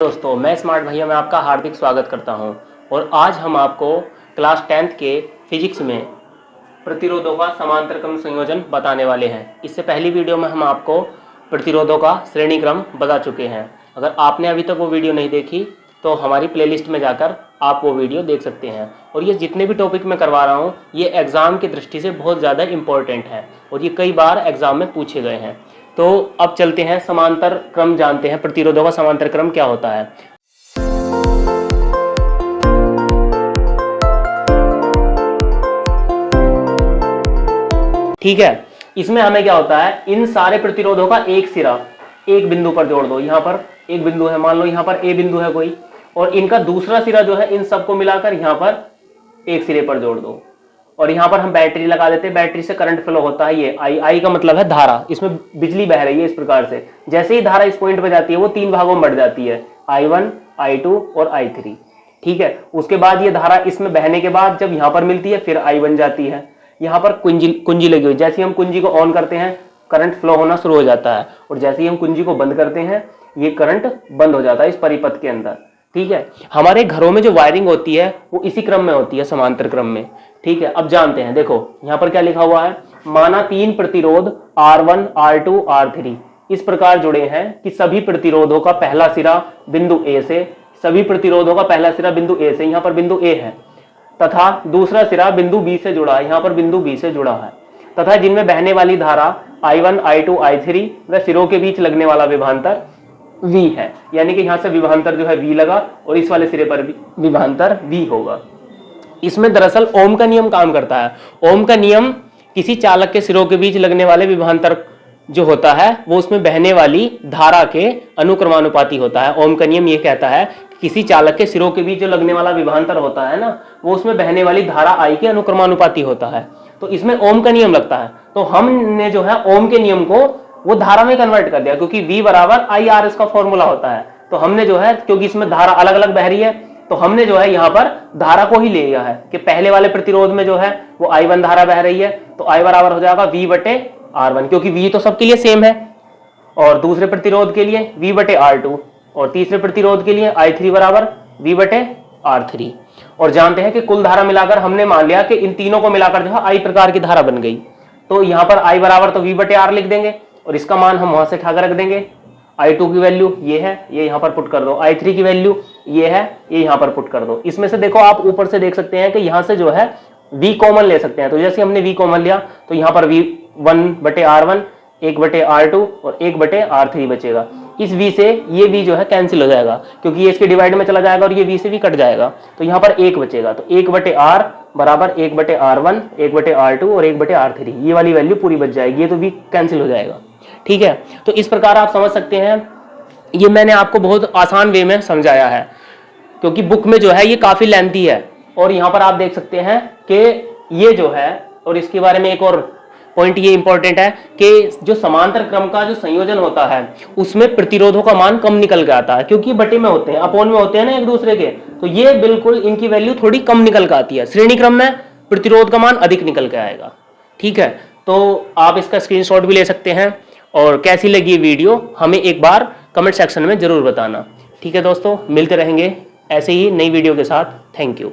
दोस्तों, मैं स्मार्ट भैया में आपका हार्दिक स्वागत करता हूं और आज हम आपको क्लास 10th के फिजिक्स में प्रतिरोधों का समांतर क्रम संयोजन बताने वाले हैं। इससे पहली वीडियो में हम आपको प्रतिरोधों का श्रेणी क्रम बता चुके हैं। अगर आपने अभी तक वो वीडियो नहीं देखी तो हमारी प्लेलिस्ट में जाकर आप वो वीडियो देख सकते हैं। और ये जितने भी टॉपिक मैं करवा रहा हूँ ये एग्ज़ाम की दृष्टि से बहुत ज़्यादा इम्पोर्टेंट है और ये कई बार एग्ज़ाम में पूछे गए हैं। तो अब चलते हैं समांतर क्रम जानते हैं, प्रतिरोधों का समांतर क्रम क्या होता है। ठीक है, इसमें हमें क्या होता है, इन सारे प्रतिरोधों का एक सिरा एक बिंदु पर जोड़ दो। यहां पर एक बिंदु है, मान लो यहां पर ए बिंदु है कोई, और इनका दूसरा सिरा जो है इन सबको मिलाकर यहां पर एक सिरे पर जोड़ दो। और यहां पर हम बैटरी लगा देते हैं, बैटरी से करंट फ्लो होता है। ये आई का मतलब है धारा, इसमें बिजली बह रही है। इस प्रकार से जैसे ही धारा इस पॉइंट पे जाती है वो तीन भागों में बढ़ जाती है, I1, I2 और I3। ठीक है, उसके बाद ये धारा इसमें बहने के बाद जब यहां पर मिलती है फिर I बन जाती है। यहां पर कुंजी लगी हुई, जैसे हम कुंजी को ऑन करते हैं करंट फ्लो होना शुरू हो जाता है, और जैसे ही हम कुंजी को बंद करते हैं ये करंट बंद हो जाता है इस परिपथ के अंदर। ठीक है, हमारे घरों में जो वायरिंग होती है वो इसी क्रम में होती है, समांतर क्रम में। ठीक है, अब जानते हैं। देखो यहां पर क्या लिखा हुआ है, माना तीन प्रतिरोध R1, R2, R3 इस प्रकार जुड़े हैं कि सभी प्रतिरोधों का पहला सिरा बिंदु A से, सभी प्रतिरोधों का पहला सिरा बिंदु A से, यहां पर बिंदु A है, तथा दूसरा सिरा बिंदु B से जुड़ा है, यहां पर बिंदु B से जुड़ा है, तथा जिनमें बहने वाली धारा I1, I2, I3 व सिरों के बीच लगने वाला विभवांतर V है। यानी कि यहां से विभवांतर जो है V लगा और इस वाले सिरे पर भी विभवांतर V होगा। इसमें दरअसल ओम का नियम काम करता है। ओम का नियम किसी चालक के सिरों के बीच लगने वाले विभवांतर जो होता है वो उसमें बहने वाली धारा के अनुक्रमानुपाती होता है। ओम का नियम ये कहता है कि किसी चालक के सिरों के बीच जो लगने वाला विभवांतर होता है ना, वो उसमें बहने वाली धारा I के अनुक्रमानुपाती होता है। तो इसमें ओम का नियम लगता है। तो हमने जो है ओम के नियम को वो धारा में कन्वर्ट कर दिया, क्योंकि V बराबर IR इसका फॉर्मूला होता है। तो हमने जो है, क्योंकि इसमें धारा अलग अलग बह रही है, तो हमने जो है यहाँ पर धारा को ही ले लिया है कि पहले वाले प्रतिरोध में जो है वो I1 धारा बह रही है, तो I बराबर हो जाएगा V बटे R1, क्योंकि V तो सबके लिए सेम है। और दूसरे प्रतिरोध के लिए V बटे R2, और तीसरे प्रतिरोध के लिए I3 बराबर V बटे R3। और जानते हैं कि कुल धारा मिलाकर हमने मान लिया कि इन तीनों को मिलाकर जो है I प्रकार की धारा बन गई। तो यहाँ पर I बराबर तो V बटे R लिख देंगे और इसका मान हम वहां से उठाकर रख देंगे। I2 की वैल्यू ये है, ये यहाँ पर पुट कर दो। I3 की वैल्यू ये है, ये यहाँ पर पुट कर दो। इसमें से देखो आप ऊपर से देख सकते हैं कि यहाँ से जो है V कॉमन ले सकते हैं। तो जैसे हमने V कॉमन लिया तो यहाँ पर V1 बटे R1, 1 बटे R2 और 1 बटे R3 बचेगा। इस V से ये V जो है कैंसिल हो जाएगा, क्योंकि ये इसके डिवाइड में चला जाएगा और ये V से भी कट जाएगा। तो यहाँ पर 1 बचेगा। तो 1 बटे R बराबर 1 बटे R1, 1 बटे R2 और 1 बटे R3, ये वाली वैल्यू पूरी बच जाएगी। ये तो V कैंसिल हो जाएगा। ठीक है, तो इस प्रकार आप समझ सकते हैं। ये मैंने आपको बहुत आसान वे में समझाया है, क्योंकि बुक में जो है ये काफी लेंथी है। और यहाँ पर आप देख सकते हैं कि ये जो है, और इसके बारे में एक और पॉइंट ये इंपॉर्टेंट है कि जो समांतर क्रम का जो संयोजन होता है उसमें प्रतिरोधों का मान कम निकल के आता है, क्योंकि बटे में होते हैं, अपोन में होते हैं ना एक दूसरे के। तो ये बिल्कुल इनकी वैल्यू थोड़ी कम निकल के आती है। श्रेणी क्रम में प्रतिरोध का मान अधिक निकल के आएगा। ठीक है, तो आप इसका स्क्रीनशॉट भी ले सकते हैं। और कैसी लगी वीडियो हमें एक बार कमेंट सेक्शन में जरूर बताना। ठीक है दोस्तों, मिलते रहेंगे ऐसे ही नई वीडियो के साथ। Thank you.